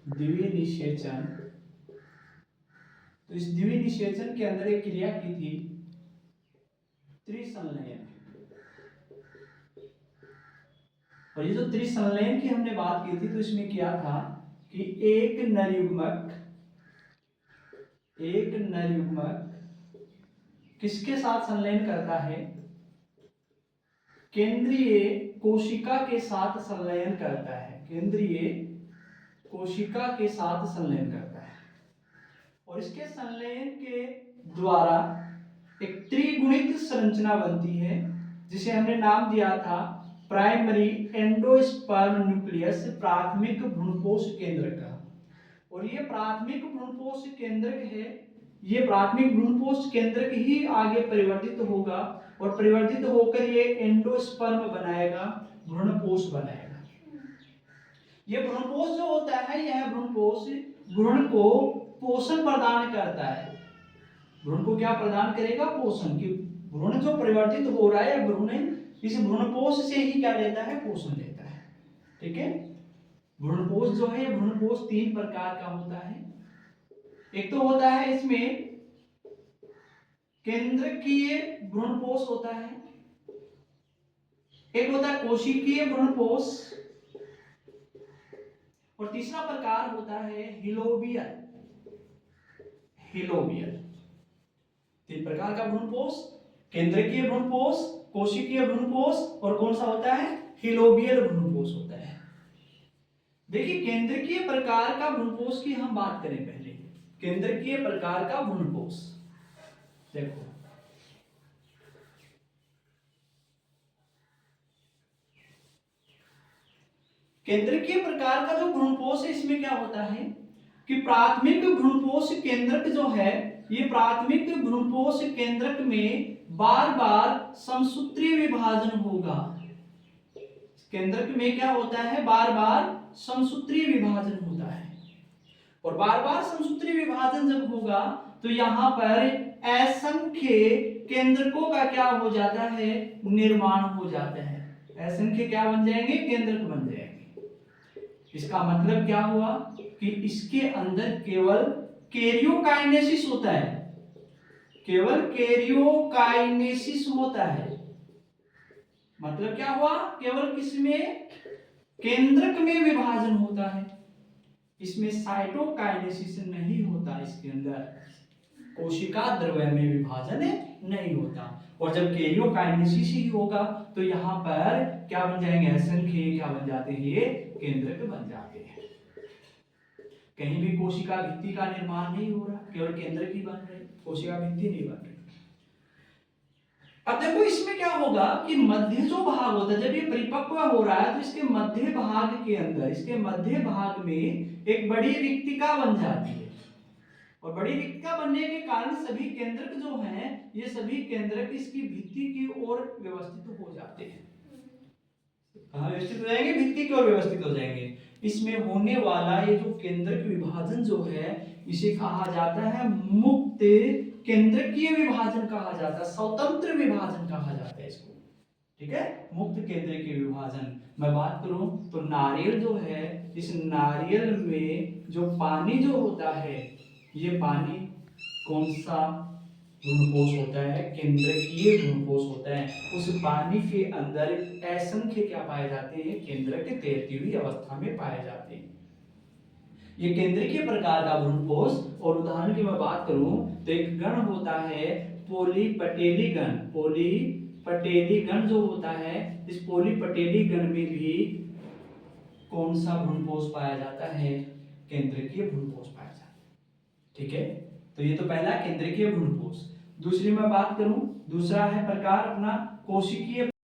द्वितीय निषेचन। तो इस द्वितीय निषेचन के अंदर एक क्रिया की थी त्रिसंलयन। और ये जो त्रिसंलयन की हमने बात की थी तो इसमें क्या था कि एक नर युग्मक किसके साथ संलयन करता है? केंद्रीय कोशिका के साथ संलयन करता है। केंद्रीय कोशिका के साथ संलयन करता है और इसके संलयन के द्वारा एक त्रिगुणित संरचना बनती है जिसे हमने नाम दिया था प्राइमरी एंडोस्पर्म न्यूक्लियस, प्राथमिक भ्रूणपोष केंद्र का। और ये प्राथमिक भ्रूणपोष केंद्रक है, ये प्राथमिक भ्रूणपोष केंद्रक ही आगे परिवर्तित होगा और परिवर्तित होकर ये एंडोस्पर्म बनाएगा, भ्रूणपोष बनाएगा। ये भ्रूणपोष जो होता है, यह भ्रूणपोष भ्रूण को पोषण प्रदान करता है। भ्रूण को क्या प्रदान करेगा? पोषण। कि भ्रूण जो परिवर्तित हो रहा है, भ्रूण इस भ्रूणपोष से ही क्या लेता है? पोषण लेता है। ठीक है। भ्रूणपोष जो है, भ्रूणपोष 3 प्रकार का होता है। एक तो होता है इसमें केंद्रकीय भ्रूणपोष होता है, एक होता है कोशिकीय भ्रूणपोष, और तीसरा प्रकार होता है हिलोबियल। 3 प्रकार का भ्रूणपोष, केंद्रकीय भ्रूणपोष, कोशिकीय भ्रूणपोष और कौन सा होता है? हिलोबियल भ्रूणपोष होता है। देखिए, केंद्रकीय प्रकार का भ्रूणपोष की हम बात करें पहले। केंद्रकीय प्रकार का भ्रूणपोष देखो, केंद्रकीय प्रकार का जो भ्रूणपोष है, इसमें क्या होता है कि प्राथमिक भ्रूणपोष केंद्रक जो है, ये प्राथमिक भ्रूणपोष केंद्रक में बार बार समसूत्रीय विभाजन होगा। केंद्रक में क्या होता है? बार बार समसूत्रीय विभाजन होता है। और बार बार समसूत्रीय विभाजन जब होगा तो यहां पर असंख्य केंद्रकों का क्या हो जाता है? निर्माण हो जाता है। असंख्य क्या बन जाएंगे? केंद्रक बन जाएंगे। इसका मतलब क्या हुआ कि इसके अंदर केवल कैरियोकाइनेसिस होता है, केवल कैरियोकाइनेसिस होता है। मतलब क्या हुआ? केवल किसमें? केंद्रक में विभाजन होता है, इसमें साइटोकाइनेसिस नहीं होता। इसके अंदर कोशिका द्रव्य में विभाजन नहीं होता। और जब कैरियोकाइनेसिस ही होगा तो यहाँ पर क्या बन जाएंगे? असंख्य क्या बन जाते हैं? ये केंद्रक बन जाते हैं। कहीं भी कोशिका भित्ति का निर्माण नहीं हो रहा, केवल केंद्रक ही बन रहे, कोशिका भित्ति नहीं बन रही। अब देखो, इसमें क्या होगा कि मध्य जो भाग होता है, जब ये परिपक्व हो रहा है तो इसके मध्य भाग के अंदर, इसके मध्य भाग में एक बड़ी रिक्तिका बन जाती है। और बड़ी रिक्तिका बनने के कारण सभी केंद्रक जो हैं, ये सभी केंद्रक इसकी भित्ति की ओर व्यवस्थित हो जाते हैं। कहाँ व्यवस्थित हो जाएंगे? भित्ति की ओर व्यवस्थित हो जाएंगे। इसमें होने वाला ये जो केंद्रक विभाजन जो है, इसे कहा जाता है मुक्त केंद्रकीय विभाजन कहा जाता है, स्वतंत्र विभाजन कहा जाता है इसको। ठीक है, मुक्त केंद्रकीय विभाजन। मैं बात करूं तो नारियल जो है, इस नारियल में जो पानी जो होता है, ये पानी कौन सा भ्रूणपोष होता है? केंद्रकीय भ्रूणपोष होता है। उस पानी के अंदर असंख्य क्या पाए जाते हैं? केंद्रक तैरती हुई अवस्था में पाए जाते हैं। ये केंद्रकीय प्रकार का भ्रूणपोष। और उदाहरण की मैं बात करूं तो एक गण होता है पोलीपटेली गण। पोलीपटेली गण जो होता है, इस पोलीपटेली गण में भी कौन सा भ्रूणपोष पाया जाता है? केंद्रकीय भ्रूणपोष पाया जाता है। ठीक है, तो ये तो पहला केंद्रकीय भ्रूणपोष। दूसरी मैं बात करूं, दूसरा है प्रकार अपना कोशिकीय